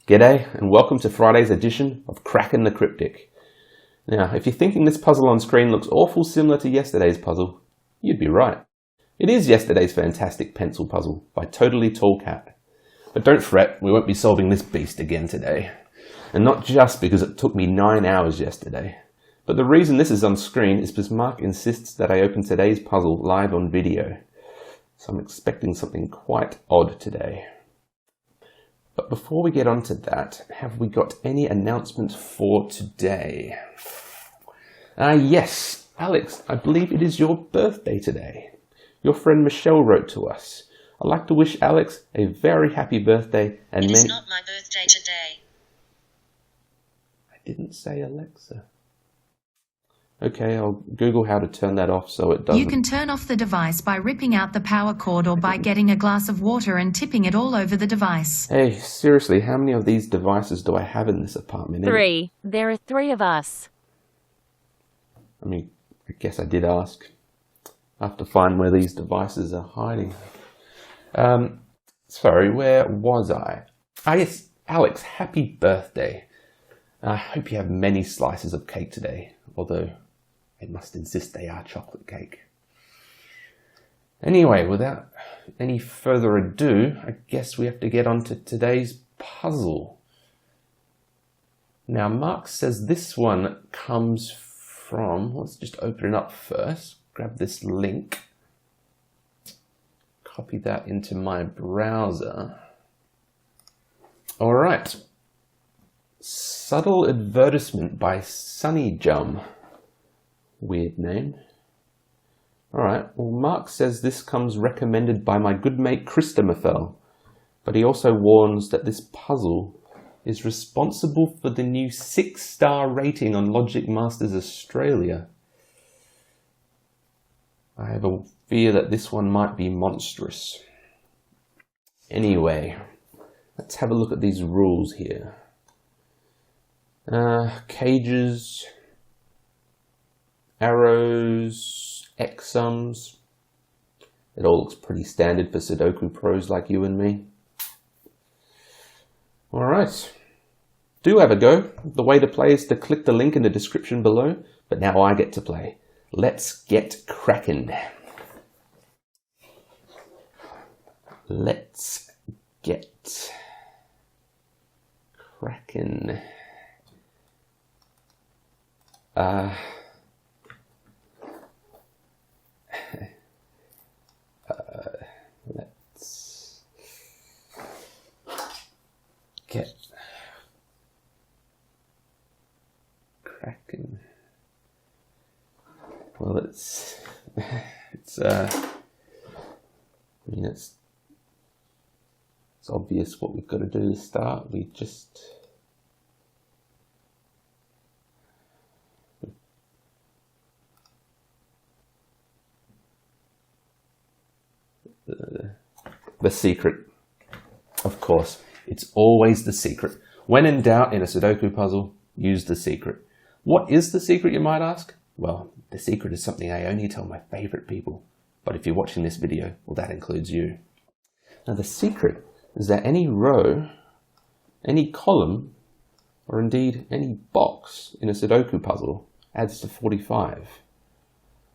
G'day and welcome to Friday's edition of Kraken the Kryptic. Now, if you're thinking this puzzle on screen looks awful similar to yesterday's puzzle, you'd be right. It is yesterday's fantastic pencil puzzle by Totally Tall Cat. But don't fret, we won't be solving this beast again today. And not just because it took me 9 hours yesterday. But the reason this is on screen is because Mark insists that I open today's puzzle live on video. So I'm expecting something quite odd today. But before we get on to that, have we got any announcements for today? Yes, Alex, I believe it is your birthday today. Your friend Michelle wrote to us. I'd like to wish Alex a very happy birthday and It is not my birthday today. I didn't say Alexa. Okay, I'll Google how to turn that off so it doesn't. You can turn off the device by ripping out the power cord or by getting a glass of water and tipping it all over the device. Hey, seriously, how many of these devices do I have in this apartment? 3. There are 3 of us. I mean, I guess I did ask. I have to find where these devices are hiding. Sorry, where was I? Yes, Alex, happy birthday. I hope you have many slices of cake today, although I must insist they are chocolate cake. Anyway, without any further ado, I guess we have to get on to today's puzzle. Now, Mark says this one comes from, let's just open it up first, grab this link, copy that into my browser. All right, Subtle Advertisement by Sunnyjum. Weird name. Alright, well Mark says this comes recommended by my good mate Christopher, but he also warns that this puzzle is responsible for the new 6-star rating on Logic Masters Australia. I have a fear that this one might be monstrous. Anyway, let's have a look at these rules here. Cages, arrows, X sums. It all looks pretty standard for Sudoku pros like you and me. Alright, do have a go. The way to play is to click the link in the description below, but now I get to play. Let's get cracking. Let's get cracking. Let's get cracking. Well, it's obvious what we've got to do to start. We just the secret, of course. It's always the secret. When in doubt in a Sudoku puzzle, use the secret. What is the secret, you might ask? Well, the secret is something I only tell my favorite people. But if you're watching this video, well, that includes you. Now, the secret is that any row, any column, or indeed any box in a Sudoku puzzle adds to 45.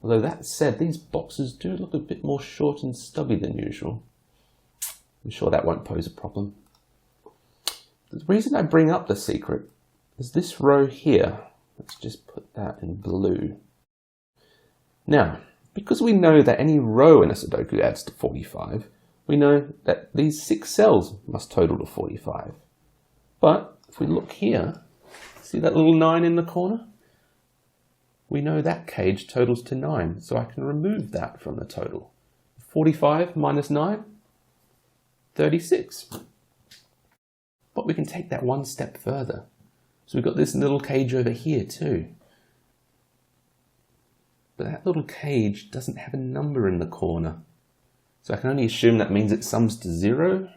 Although that said, these boxes do look a bit more short and stubby than usual. I'm sure that won't pose a problem. The reason I bring up the secret is this row here. Let's just put that in blue. Now, because we know that any row in a Sudoku adds to 45, we know that these 6 cells must total to 45. But if we look here, see that little 9 in the corner? We know that cage totals to 9, so I can remove that from the total. 45 minus 9, 36. But we can take that one step further. So we've got this little cage over here too. But that little cage doesn't have a number in the corner. So I can only assume that means it sums to 0.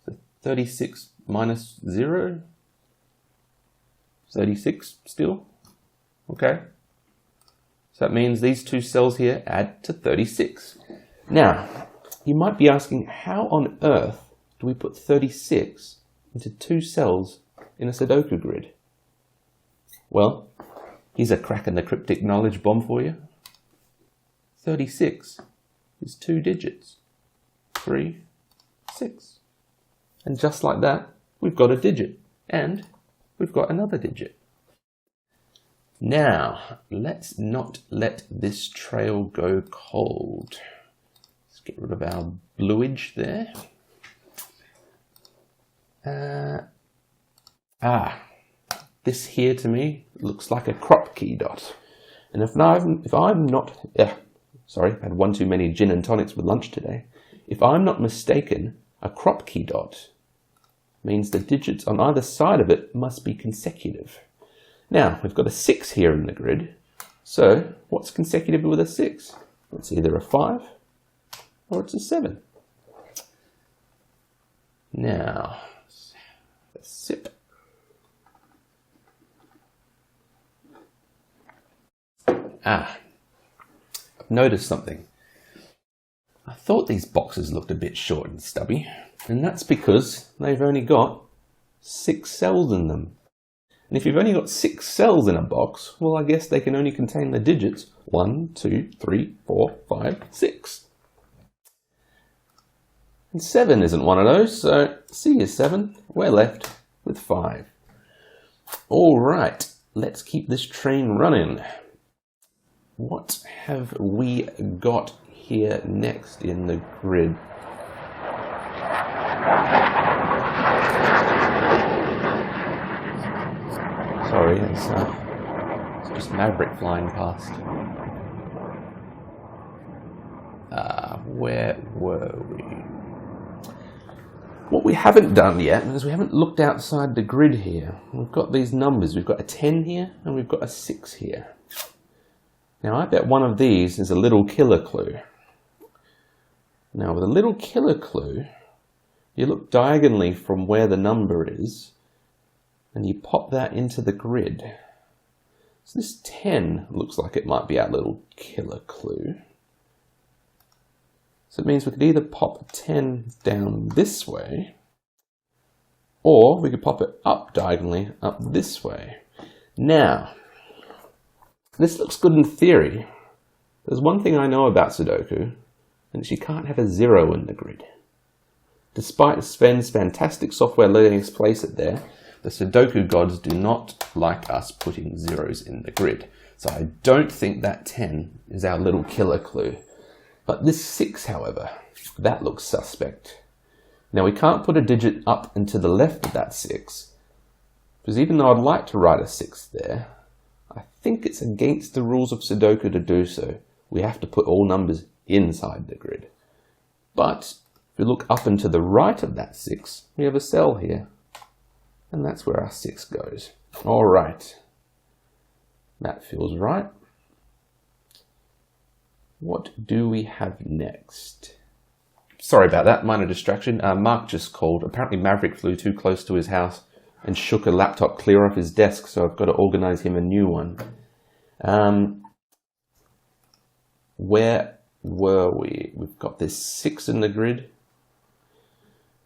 So 36 minus 0. 36 still. Okay. So that means these 2 cells here add to 36. Now, you might be asking, how on earth do we put 36 into 2 cells in a Sudoku grid? Well, here's a Kraken the Kryptic knowledge bomb for you. 36 is 2 digits. 3, 6. And just like that, we've got a digit. And we've got another digit. Now, let's not let this trail go cold. Let's get rid of our bluage there. This here to me looks like a crop key dot. And if I'm not, sorry, I've had one too many gin and tonics with lunch today. If I'm not mistaken, a crop key dot means the digits on either side of it must be consecutive. Now, we've got a 6 here in the grid. So, what's consecutive with a 6? It's either a 5 or it's a 7. Now, a sip. I've noticed something. I thought these boxes looked a bit short and stubby, and that's because they've only got 6 cells in them. And if you've only got 6 cells in a box, well, I guess they can only contain the digits 1, 2, 3, 4, 5, 6. And 7 isn't one of those, so C is 7. We're left with 5. All right, let's keep this train running. What have we got here next in the grid? Sorry, it's just Maverick flying past. Where were we? What we haven't done yet is we haven't looked outside the grid here. We've got these numbers. We've got a 10 here and we've got a 6 here. Now I bet one of these is a little killer clue. Now with a little killer clue, you look diagonally from where the number is and you pop that into the grid. So this 10 looks like it might be our little killer clue. So it means we could either pop a 10 down this way, or we could pop it up diagonally up this way. Now, this looks good in theory. There's one thing I know about Sudoku, and it's you can't have a 0 in the grid. Despite Sven's fantastic software letting us place it there, the Sudoku gods do not like us putting zeros in the grid. So I don't think that 10 is our little killer clue. But this 6, however, that looks suspect. Now we can't put a digit up and to the left of that 6, because even though I'd like to write a 6 there, I think it's against the rules of Sudoku to do so. We have to put all numbers inside the grid. But if we look up and to the right of that 6, we have a cell here. And that's where our 6 goes. All right. That feels right. What do we have next? Sorry about that, minor distraction. Mark just called. Apparently Maverick flew too close to his house and shook a laptop clear off his desk, so I've got to organize him a new one. Where were we? We've got this 6 in the grid.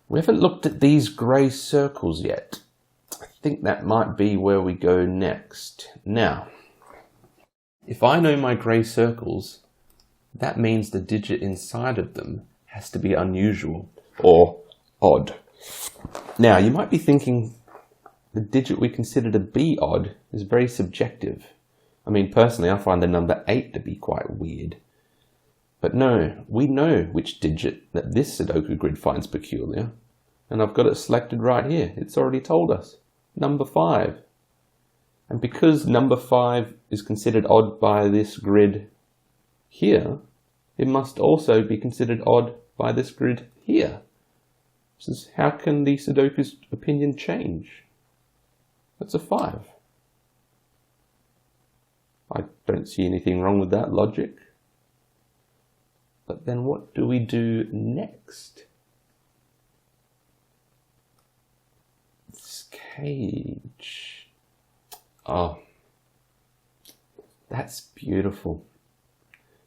We haven't looked at these grey circles yet. I think that might be where we go next. Now, if I know my grey circles, that means the digit inside of them has to be unusual or odd. Now, you might be thinking the digit we consider to be odd is very subjective. I mean, personally, I find the number 8 to be quite weird. But no, we know which digit that this Sudoku grid finds peculiar. And I've got it selected right here. It's already told us. Number 5. And because number 5 is considered odd by this grid here, it must also be considered odd by this grid here. So how can the Sudoku's opinion change? That's a 5. I don't see anything wrong with that logic. But then what do we do next? This cage. Oh, that's beautiful.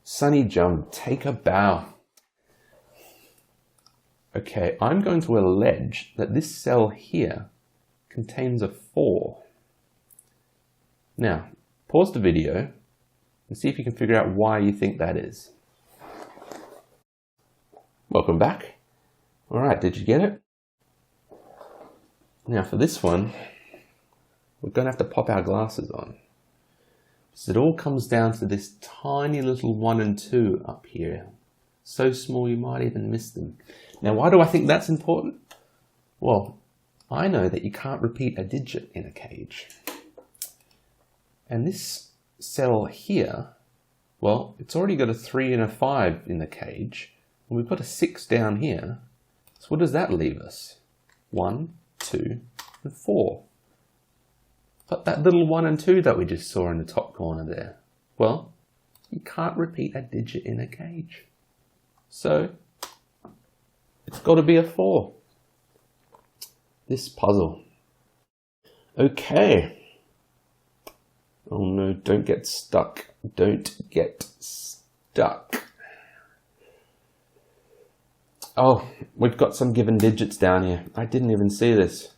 Sunnyjum, take a bow. Okay, I'm going to allege that this cell here contains a 4. Now, pause the video and see if you can figure out why you think that is. Welcome back. All right, did you get it? Now for this one, we're going to have to pop our glasses on. So it all comes down to this tiny little 1 and 2 up here. So small you might even miss them. Now why do I think that's important? Well, I know that you can't repeat a digit in a cage. And this cell here, well, it's already got a 3 and a 5 in the cage. And we've got a 6 down here. So what does that leave us? 1, 2, and 4. But that little 1 and 2 that we just saw in the top corner there, well, you can't repeat a digit in a cage. So, it's got to be a 4. This puzzle. Okay. Oh no, don't get stuck. Don't get stuck. Oh, we've got some given digits down here. I didn't even see this.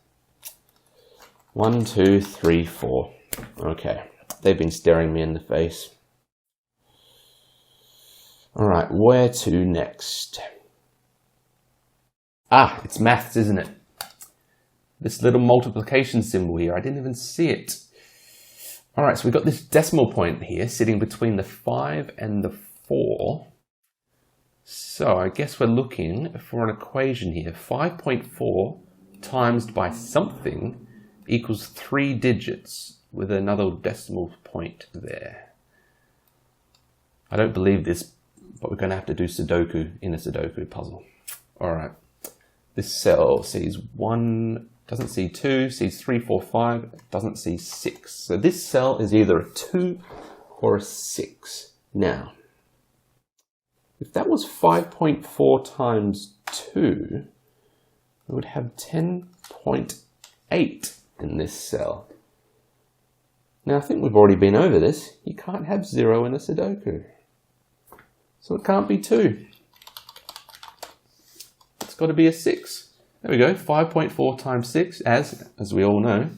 1, 2, 3, 4. Okay, they've been staring me in the face. All right, where to next? Ah, it's maths, isn't it? This little multiplication symbol here, I didn't even see it. All right, so we've got this decimal point here sitting between the 5 and the 4. So I guess we're looking for an equation here. 5.4 times by something equals 3 digits with another decimal point there. I don't believe this, but we're going to have to do Sudoku in a Sudoku puzzle. All right. This cell sees 1, doesn't see 2, sees 3, 4, 5, doesn't see 6. So this cell is either a 2 or a 6. Now, if that was 5.4 times 2, we would have 10.8 in this cell. Now, I think we've already been over this. You can't have 0 in a Sudoku. So it can't be 2. It's got to be a 6. There we go, 5.4 times 6, as we all know,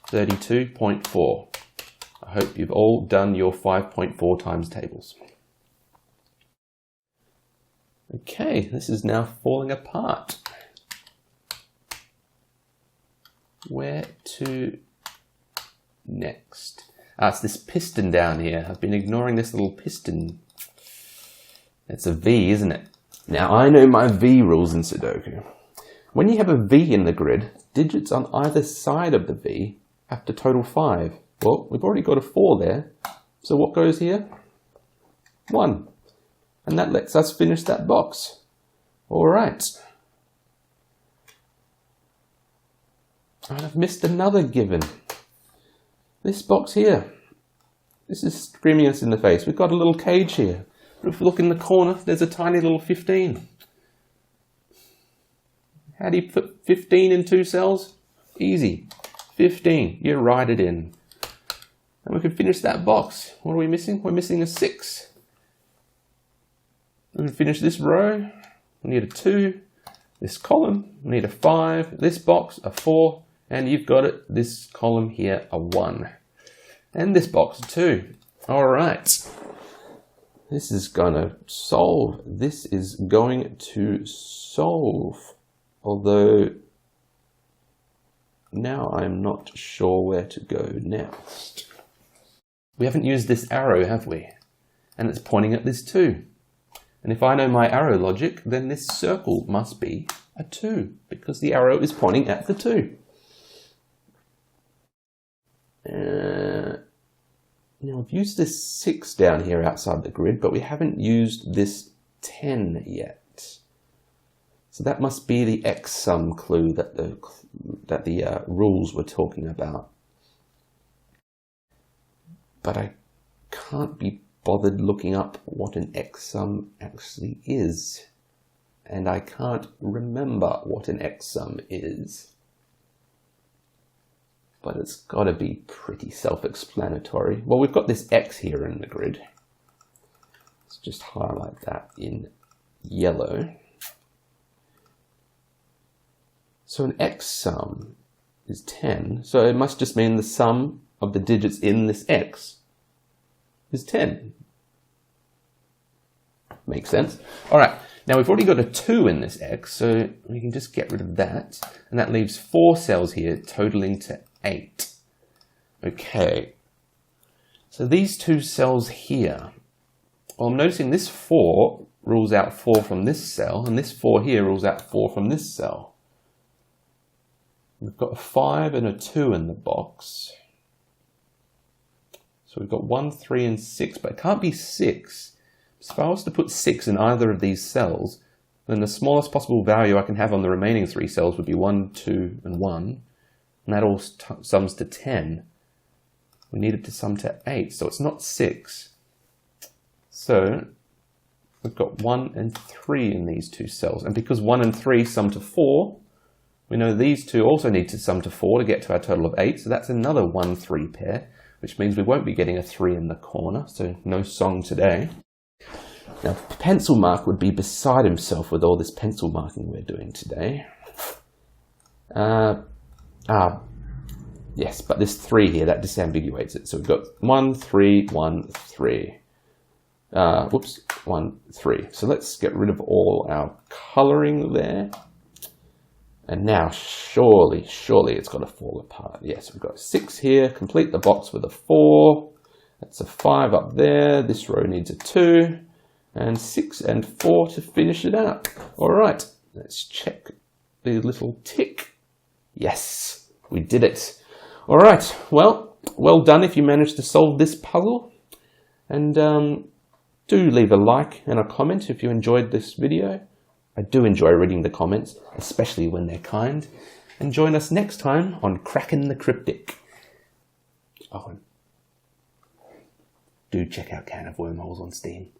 32.4. I hope you've all done your 5.4 times tables. Okay, this is now falling apart. Where to next? Ah, it's this piston down here. I've been ignoring this little piston. It's a V, isn't it? Now, I know my V rules in Sudoku. When you have a V in the grid, digits on either side of the V have to total 5. Well, we've already got a 4 there. So what goes here? 1. And that lets us finish that box. All right. And I've missed another given. This box here. This is screaming us in the face. We've got a little cage here. But if we look in the corner, there's a tiny little 15. How do you put 15 in 2 cells? Easy. 15. You write it in. And we can finish that box. What are we missing? We're missing a 6. We can finish this row. We need a 2. This column, we need a 5. This box, a 4. And you've got it. This column here, a 1. And this box, a 2. All right. This is going to solve. This is going to solve. Although, now I'm not sure where to go next. We haven't used this arrow, have we? And it's pointing at this 2. And if I know my arrow logic, then this circle must be a 2, because the arrow is pointing at the 2. Now I've used this 6 down here outside the grid, but we haven't used this 10 yet. So that must be the X sum clue that the rules were talking about. But I can't be bothered looking up what an X sum actually is. And I can't remember what an X sum is. But it's got to be pretty self-explanatory. Well, we've got this X here in the grid. Let's just highlight that in yellow. So an x sum is 10. So it must just mean the sum of the digits in this x is 10. Makes sense. All right. Now we've already got a 2 in this x, so we can just get rid of that. And that leaves 4 cells here, totaling to 8. Okay. So these 2 cells here, well, I'm noticing this 4 rules out 4 from this cell, and this 4 here rules out 4 from this cell. We've got a 5 and a 2 in the box. So we've got 1, 3, and 6, but it can't be 6. So if I was to put 6 in either of these cells, then the smallest possible value I can have on the remaining 3 cells would be 1, 2, and 1. And that all sums to 10. We need it to sum to 8, so it's not 6. So we've got 1 and 3 in these 2 cells. And because 1 and 3 sum to 4, we know these 2 also need to sum to 4 to get to our total of 8. So that's another 1, 3 pair, which means we won't be getting a 3 in the corner. So no song today. Now, Pencil Mark would be beside himself with all this pencil marking we're doing today. Yes, but this 3 here, that disambiguates it. So we've got 1, 3, 1, 3. 1, 3. So let's get rid of all our colouring there. And now, surely it's got to fall apart. Yes, we've got 6 here. Complete the box with a 4. That's a 5 up there. This row needs a 2. And 6 and 4 to finish it out. All right, let's check the little tick. Yes, we did it. All right, well done if you managed to solve this puzzle. And do leave a like and a comment if you enjoyed this video. I do enjoy reading the comments, especially when they're kind. And join us next time on Kraken the Kryptic. Oh, and do check out Can of Wormholes on Steam.